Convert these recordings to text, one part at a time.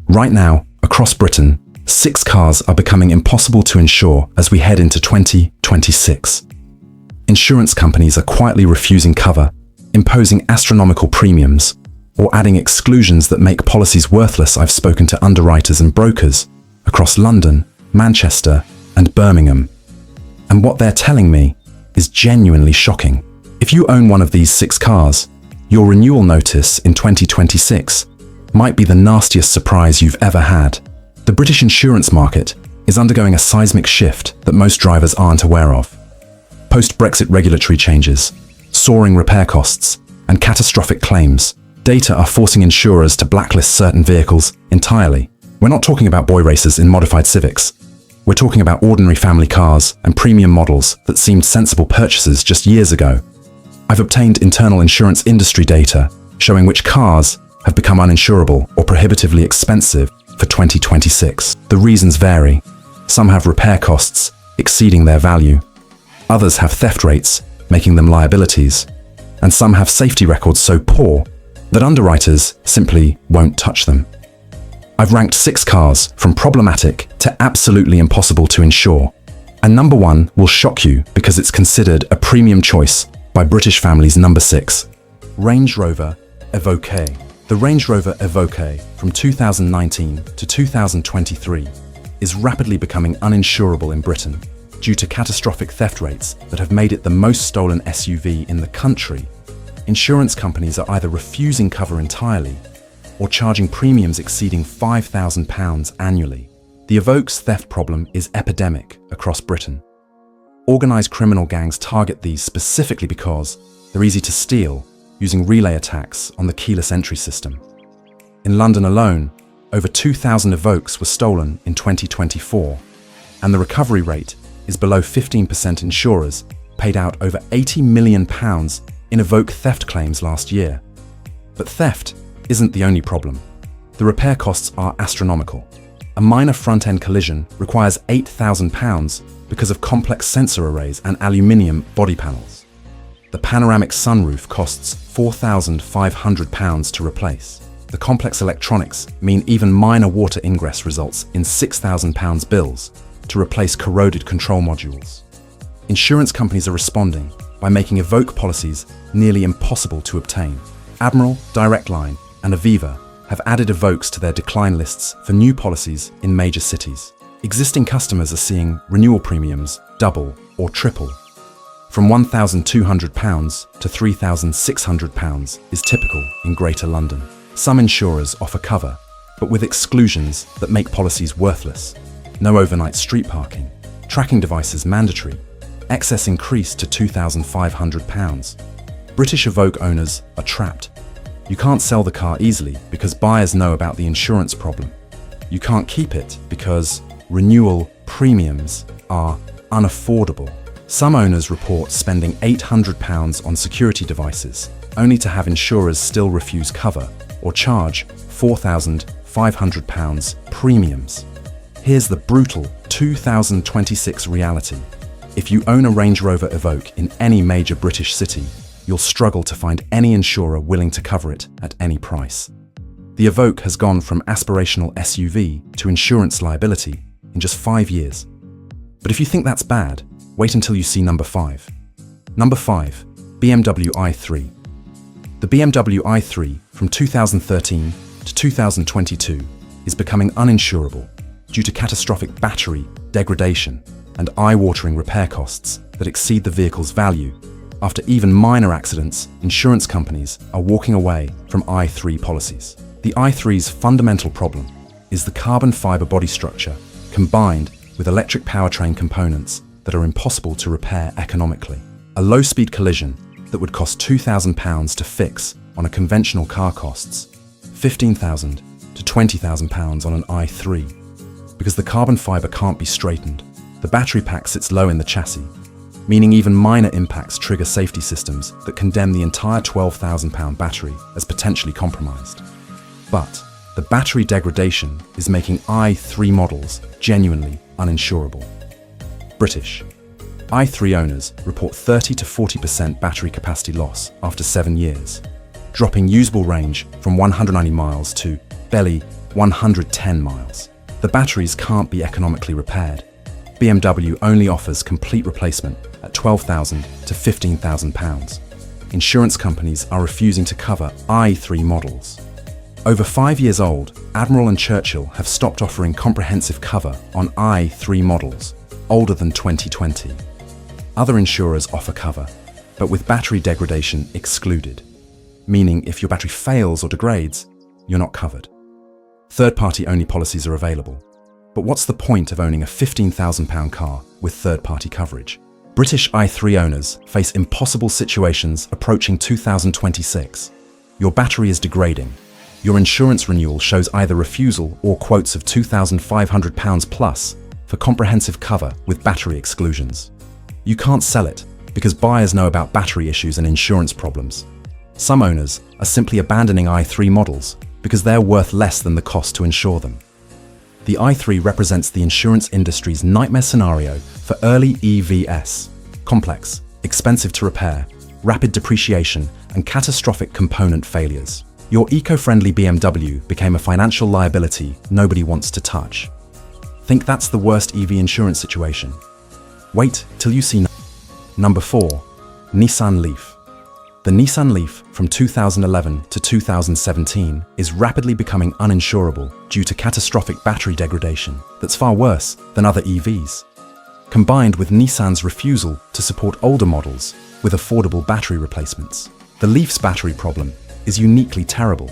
Right now, across Britain, 6 cars are becoming impossible to insure as we head into 2026. Insurance companies are quietly refusing cover, imposing astronomical premiums, or adding exclusions that make policies worthless. I've spoken to underwriters and brokers across London, Manchester, and Birmingham. And what they're telling me is genuinely shocking. If you own one of these 6 cars, your renewal notice in 2026 might be the nastiest surprise you've ever had. The British insurance market is undergoing a seismic shift that most drivers aren't aware of. Post-Brexit regulatory changes, soaring repair costs, and catastrophic claims, data are forcing insurers to blacklist certain vehicles entirely. We're not talking about boy racers in modified Civics. We're talking about ordinary family cars and premium models that seemed sensible purchases just years ago. I've obtained internal insurance industry data showing which cars have become uninsurable or prohibitively expensive for 2026. The reasons vary. Some have repair costs exceeding their value. Others have theft rates, making them liabilities. And some have safety records so poor that underwriters simply won't touch them. I've ranked 6 cars from problematic to absolutely impossible to insure. And number 1 will shock you because it's considered a premium choice by British families. Number 6, Range Rover Evoque. The Range Rover Evoque from 2019 to 2023 is rapidly becoming uninsurable in Britain due to catastrophic theft rates that have made it the most stolen SUV in the country. Insurance companies are either refusing cover entirely or charging premiums exceeding £5,000 annually. The Evoque's theft problem is epidemic across Britain. Organised criminal gangs target these specifically because they're easy to steal using relay attacks on the keyless entry system. In London alone, over 2,000 Evoques were stolen in 2024, and the recovery rate is below 15%. Insurers paid out over £80 million in Evoque theft claims last year. But theft isn't the only problem. The repair costs are astronomical. A minor front-end collision requires £8,000 because of complex sensor arrays and aluminium body panels. The panoramic sunroof costs £4,500 to replace. The complex electronics mean even minor water ingress results in £6,000 bills to replace corroded control modules. Insurance companies are responding by making Evoque policies nearly impossible to obtain. Admiral, Direct Line, and Aviva have added Evoques to their decline lists for new policies in major cities. Existing customers are seeing renewal premiums double or triple. From £1,200 to £3,600 is typical in Greater London. Some insurers offer cover, but with exclusions that make policies worthless. No overnight street parking, tracking devices mandatory, excess increased to £2,500. British Evoque owners are trapped. You can't sell the car easily because buyers know about the insurance problem. You can't keep it because renewal premiums are unaffordable. Some owners report spending £800 on security devices, only to have insurers still refuse cover or charge £4,500 premiums. Here's the brutal 2026 reality. If you own a Range Rover Evoque in any major British city, you'll struggle to find any insurer willing to cover it at any price. The Evoque has gone from aspirational SUV to insurance liability in just 5 years. But if you think that's bad, wait until you see number 5. Number 5, BMW i3. The BMW i3 from 2013 to 2022 is becoming uninsurable due to catastrophic battery degradation and eye-watering repair costs that exceed the vehicle's value. After even minor accidents, insurance companies are walking away from i3 policies. The i3's fundamental problem is the carbon fiber body structure combined with electric powertrain components that are impossible to repair economically. A low-speed collision that would cost £2,000 to fix on a conventional car costs £15,000 to £20,000 on an i3. Because the carbon fiber can't be straightened, the battery pack sits low in the chassis, meaning even minor impacts trigger safety systems that condemn the entire £12,000 battery as potentially compromised. But the battery degradation is making i3 models genuinely uninsurable. British i3 owners report 30 to 40% battery capacity loss after 7 years, dropping usable range from 190 miles to barely 110 miles. The batteries can't be economically repaired. BMW only offers complete replacement at £12,000 to £15,000. Insurance companies are refusing to cover i3 models. Over 5 years old, Admiral and Churchill have stopped offering comprehensive cover on i3 models older than 2020. Other insurers offer cover, but with battery degradation excluded, meaning if your battery fails or degrades, you're not covered. Third-party only policies are available. But what's the point of owning a £15,000 car with third-party coverage? British i3 owners face impossible situations approaching 2026. Your battery is degrading. Your insurance renewal shows either refusal or quotes of £2,500 plus for comprehensive cover with battery exclusions. You can't sell it because buyers know about battery issues and insurance problems. Some owners are simply abandoning i3 models because they're worth less than the cost to insure them. The i3 represents the insurance industry's nightmare scenario for early EVs: complex, expensive to repair, rapid depreciation, and catastrophic component failures. Your eco-friendly BMW became a financial liability nobody wants to touch. Think that's the worst EV insurance situation? Wait till you see Number 4. Nissan Leaf. The Nissan Leaf from 2011 to 2017 is rapidly becoming uninsurable due to catastrophic battery degradation that's far worse than other EVs. Combined with Nissan's refusal to support older models with affordable battery replacements, the Leaf's battery problem is uniquely terrible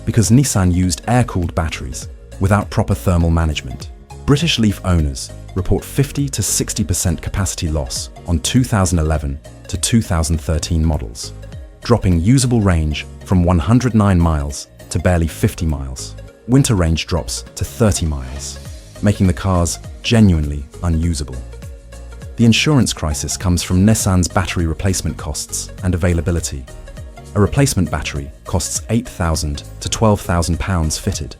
because Nissan used air-cooled batteries without proper thermal management. British Leaf owners report 50 to 60% capacity loss on 2011 to 2013 models, dropping usable range from 109 miles to barely 50 miles. Winter range drops to 30 miles, making the cars genuinely unusable. The insurance crisis comes from Nissan's battery replacement costs and availability. A replacement battery costs £8,000 to £12,000 fitted,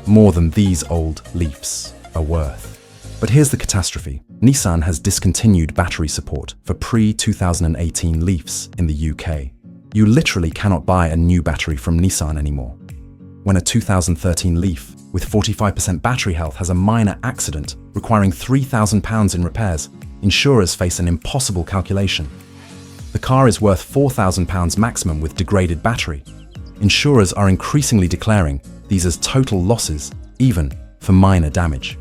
more than these old Leafs are worth. But here's the catastrophe. Nissan has discontinued battery support for pre-2018 Leafs in the UK. You literally cannot buy a new battery from Nissan anymore. When a 2013 Leaf with 45% battery health has a minor accident requiring £3,000 in repairs, insurers face an impossible calculation. The car is worth £4,000 maximum with degraded battery. Insurers are increasingly declaring these as total losses, even for minor damage.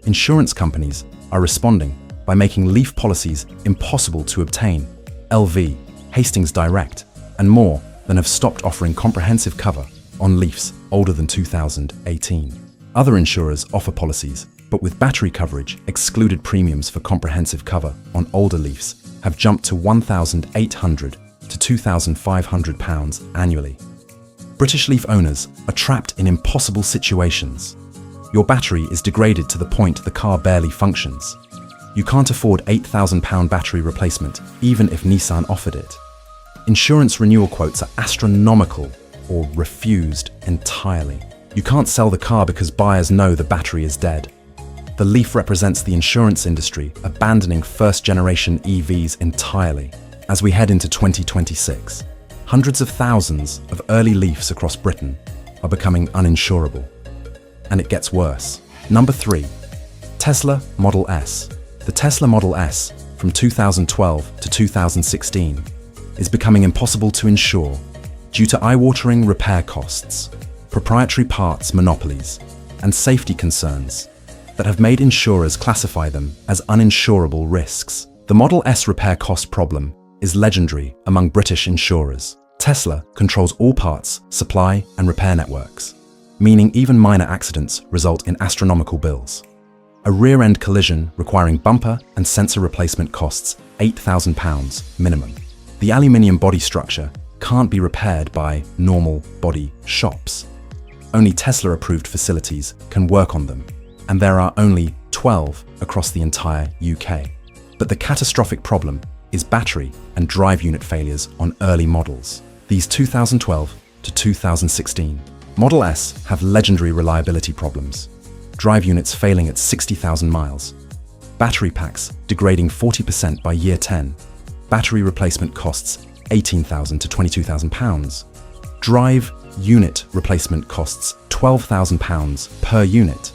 Insurance companies are responding by making Leaf policies impossible to obtain. LV, Hastings Direct, and more than have stopped offering comprehensive cover on Leafs older than 2018. Other insurers offer policies, but with battery coverage, excluded premiums for comprehensive cover on older Leafs have jumped to £1,800 to £2,500 annually. British Leaf owners are trapped in impossible situations. Your battery is degraded to the point the car barely functions. You can't afford £8,000 battery replacement, even if Nissan offered it. Insurance renewal quotes are astronomical or refused entirely. You can't sell the car because buyers know the battery is dead. The Leaf represents the insurance industry abandoning first-generation EVs entirely. As we head into 2026, hundreds of thousands of early Leafs across Britain are becoming uninsurable. And it gets worse. Number 3. Tesla Model S. The Tesla Model S from 2012 to 2016 is becoming impossible to insure due to eye-watering repair costs, proprietary parts monopolies, and safety concerns that have made insurers classify them as uninsurable risks. The Model S repair cost problem is legendary among British insurers. Tesla controls all parts, supply, and repair networks, meaning even minor accidents result in astronomical bills. A rear-end collision requiring bumper and sensor replacement costs £8,000 minimum. The aluminium body structure can't be repaired by normal body shops. Only Tesla-approved facilities can work on them, and there are only 12 across the entire UK. But the catastrophic problem is battery and drive unit failures on early models. These 2012 to 2016 Model S have legendary reliability problems. Drive units failing at 60,000 miles. Battery packs degrading 40% by year 10. Battery replacement costs £18,000 to £22,000. Drive unit replacement costs £12,000 per unit.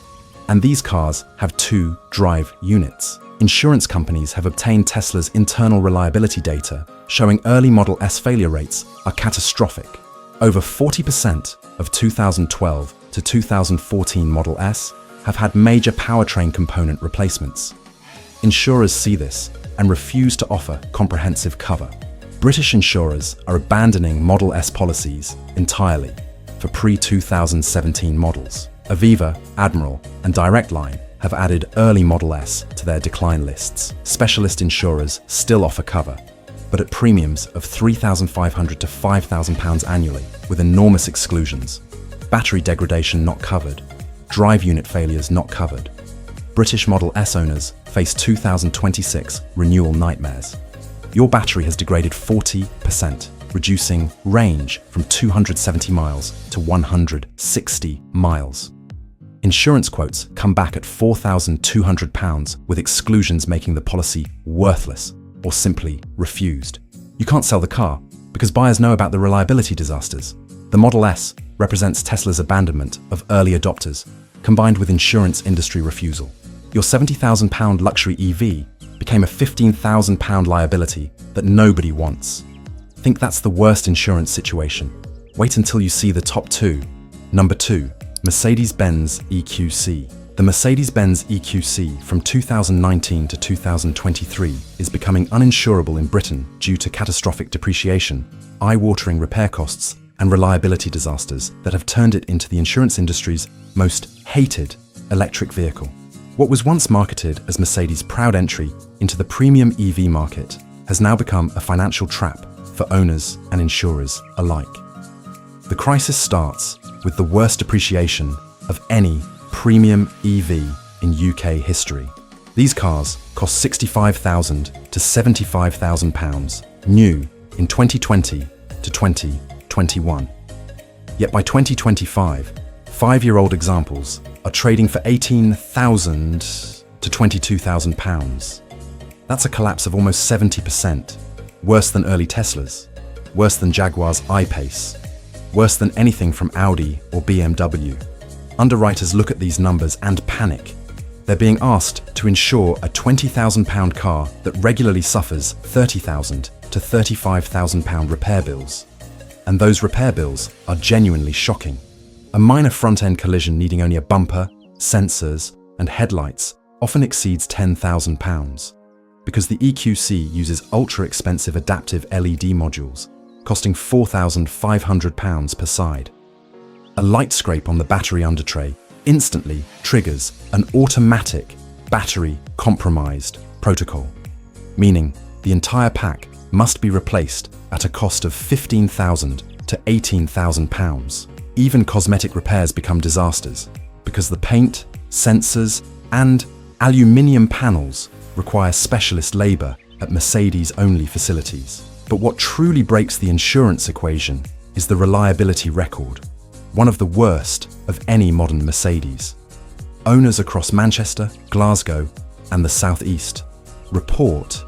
And these cars have 2 drive units. Insurance companies have obtained Tesla's internal reliability data, showing early Model S failure rates are catastrophic. Over 40% of 2012 to 2014 Model S have had major powertrain component replacements. Insurers see this and refuse to offer comprehensive cover. British insurers are abandoning Model S policies entirely for pre-2017 models. Aviva, Admiral, and Direct Line have added early Model S to their decline lists. Specialist insurers still offer cover, but at premiums of £3,500 to £5,000 annually, with enormous exclusions. Battery degradation not covered, drive unit failures not covered. British Model S owners face 2026 renewal nightmares. Your battery has degraded 40%, reducing range from 270 miles to 160 miles. Insurance quotes come back at £4,200, with exclusions making the policy worthless or simply refused. You can't sell the car because buyers know about the reliability disasters. The Model S represents Tesla's abandonment of early adopters, combined with insurance industry refusal. Your £70,000 luxury EV became a £15,000 liability that nobody wants. Think that's the worst insurance situation? Wait until you see the top 2. Number 2. Mercedes-Benz EQC. The Mercedes-Benz EQC from 2019 to 2023 is becoming uninsurable in Britain due to catastrophic depreciation, eye-watering repair costs, and reliability disasters that have turned it into the insurance industry's most hated electric vehicle. What was once marketed as Mercedes' proud entry into the premium EV market has now become a financial trap for owners and insurers alike. The crisis starts with the worst depreciation of any premium EV in UK history. These cars cost £65,000 to £75,000 new in 2020 to 2021. Yet by 2025, 5-year-old examples are trading for £18,000 to £22,000. That's a collapse of almost 70%, worse than early Teslas, worse than Jaguar's I-Pace, worse than anything from Audi or BMW. Underwriters look at these numbers and panic. They're being asked to insure a £20,000 car that regularly suffers £30,000 to £35,000 repair bills. And those repair bills are genuinely shocking. A minor front-end collision needing only a bumper, sensors, and headlights often exceeds £10,000 because the EQC uses ultra-expensive adaptive LED modules costing £4,500 per side. A light scrape on the battery undertray instantly triggers an automatic battery compromised protocol, meaning the entire pack must be replaced at a cost of £15,000 to £18,000. Even cosmetic repairs become disasters because the paint, sensors, and aluminium panels require specialist labour at Mercedes-only facilities. But what truly breaks the insurance equation is the reliability record, one of the worst of any modern Mercedes. Owners across Manchester, Glasgow, and the South East report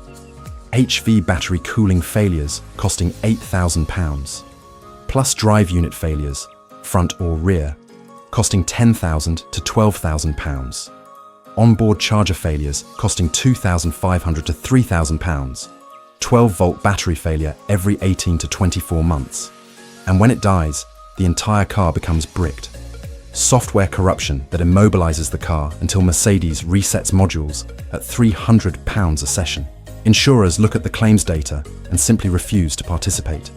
HV battery cooling failures costing £8,000, plus drive unit failures, front or rear, costing £10,000 to £12,000. Onboard charger failures costing £2,500 to £3,000. 12-volt battery failure every 18 to 24 months. And when it dies, the entire car becomes bricked. Software corruption that immobilizes the car until Mercedes resets modules at £300 a session. Insurers look at the claims data and simply refuse to participate.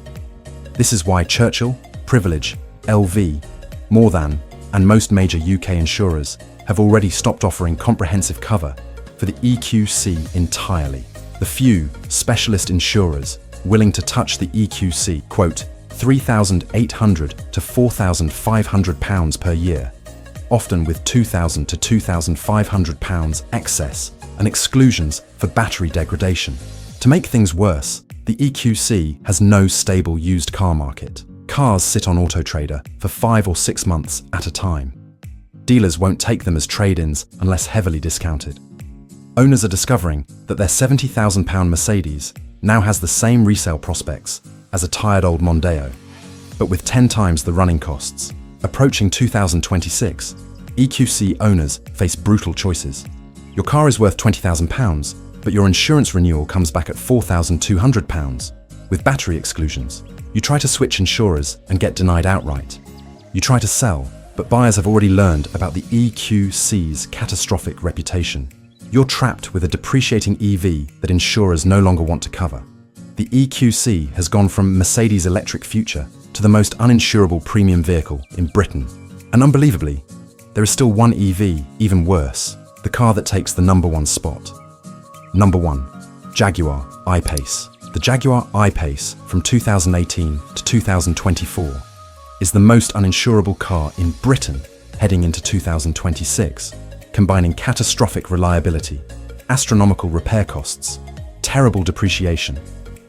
This is why Churchill, Privilege, LV, More Than, and most major UK insurers have already stopped offering comprehensive cover for the EQC entirely. The few specialist insurers willing to touch the EQC quote £3,800 to £4,500 per year, often with £2,000 to £2,500 excess and exclusions for battery degradation. To make things worse, the EQC has no stable used car market. Cars sit on Auto Trader for 5 or 6 months at a time. Dealers won't take them as trade-ins unless heavily discounted. Owners are discovering that their £70,000 Mercedes now has the same resale prospects as a tired old Mondeo, but with 10 times the running costs. Approaching 2026, EQC owners face brutal choices. Your car is worth £20,000, but your insurance renewal comes back at £4,200 with battery exclusions. You try to switch insurers and get denied outright. You try to sell, but buyers have already learned about the EQC's catastrophic reputation. You're trapped with a depreciating EV that insurers no longer want to cover. The EQC has gone from Mercedes' electric future to the most uninsurable premium vehicle in Britain. And unbelievably, there is still one EV even worse, the car that takes the #1 spot. Number 1. Jaguar I-Pace. The Jaguar I-Pace from 2018 to 2024 is the most uninsurable car in Britain heading into 2026, combining catastrophic reliability, astronomical repair costs, terrible depreciation,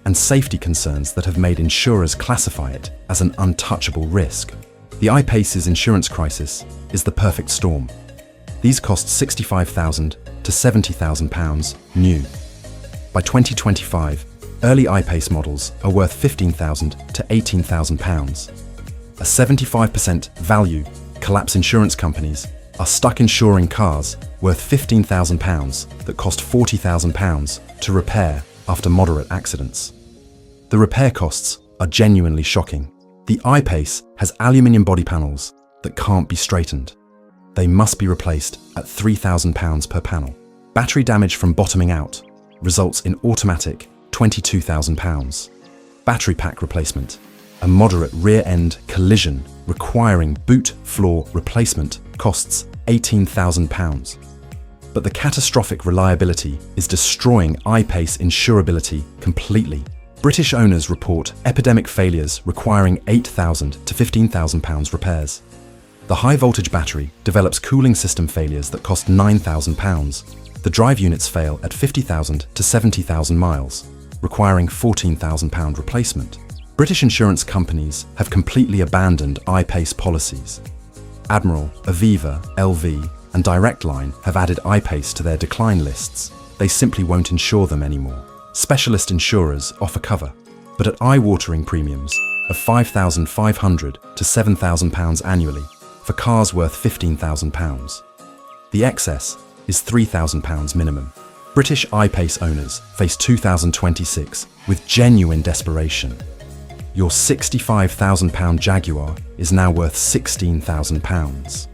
and safety concerns that have made insurers classify it as an untouchable risk. The I-Pace's insurance crisis is the perfect storm. These cost £65,000 to £70,000 new. By 2025, early I-Pace models are worth £15,000 to £18,000. A 75% value collapse. Insurance companies are stuck insuring cars worth £15,000 that cost £40,000 to repair after moderate accidents. The repair costs are genuinely shocking. The I-Pace has aluminium body panels that can't be straightened. They must be replaced at £3,000 per panel. Battery damage from bottoming out results in automatic £22,000. Battery pack replacement, a moderate rear-end collision requiring boot floor replacement, costs £18,000. But the catastrophic reliability is destroying I-Pace insurability completely. British owners report epidemic failures requiring £8,000 to £15,000 repairs. The high-voltage battery develops cooling system failures that cost £9,000. The drive units fail at 50,000 to 70,000 miles, requiring £14,000 replacement. British insurance companies have completely abandoned I-Pace policies. Admiral, Aviva, LV, and Direct Line have added I-Pace to their decline lists. They simply won't insure them anymore. Specialist insurers offer cover, but at eye-watering premiums of £5,500 to £7,000 annually for cars worth £15,000. The excess is £3,000 minimum. British I-Pace owners face 2026 with genuine desperation. Your £65,000 Jaguar is now worth £16,000.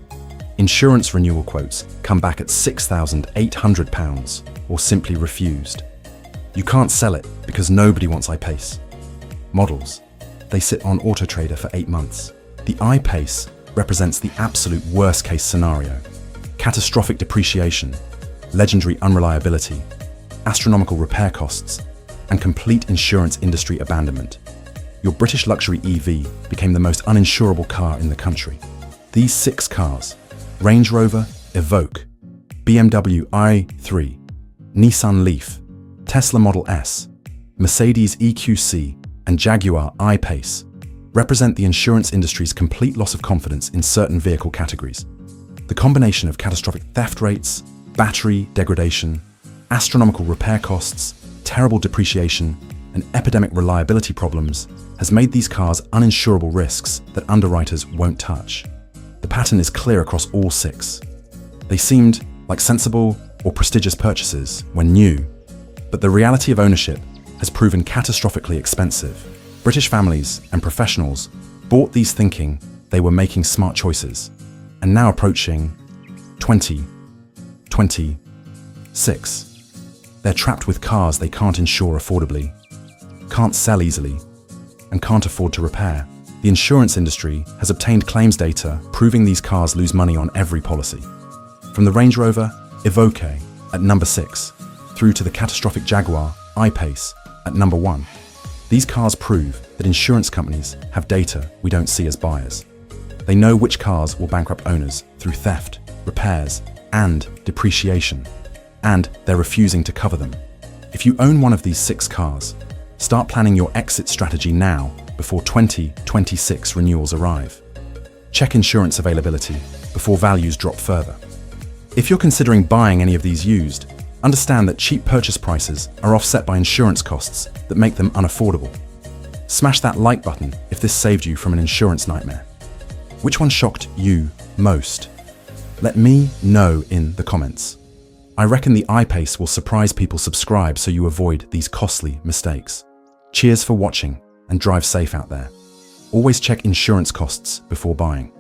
Insurance renewal quotes come back at £6,800 or simply refused. You can't sell it because nobody wants I-Pace. Models, they sit on Auto Trader for 8 months. The I-Pace represents the absolute worst-case scenario. Catastrophic depreciation, legendary unreliability, astronomical repair costs, and complete insurance industry abandonment. Your British luxury EV became the most uninsurable car in the country. These 6 cars, Range Rover, Evoque, BMW i3, Nissan Leaf, Tesla Model S, Mercedes EQC, and Jaguar I-Pace, represent the insurance industry's complete loss of confidence in certain vehicle categories. The combination of catastrophic theft rates, battery degradation, astronomical repair costs, terrible depreciation, and epidemic reliability problems has made these cars uninsurable risks that underwriters won't touch. The pattern is clear across all 6. They seemed like sensible or prestigious purchases when new, but the reality of ownership has proven catastrophically expensive. British families and professionals bought these thinking they were making smart choices, and now approaching 2026, they're trapped with cars they can't insure affordably, can't sell easily, and can't afford to repair. The insurance industry has obtained claims data proving these cars lose money on every policy. From the Range Rover Evoque at number 6 through to the catastrophic Jaguar I-Pace at number 1, these cars prove that insurance companies have data we don't see as buyers. They know which cars will bankrupt owners through theft, repairs, and depreciation, and they're refusing to cover them. If you own one of these 6 cars, start planning your exit strategy now before 2026 renewals arrive. Check insurance availability before values drop further. If you're considering buying any of these used, understand that cheap purchase prices are offset by insurance costs that make them unaffordable. Smash that like button if this saved you from an insurance nightmare. Which one shocked you most? Let me know in the comments. I reckon the I-Pace will surprise people. Subscribe so you avoid these costly mistakes. Cheers for watching and drive safe out there. Always check insurance costs before buying.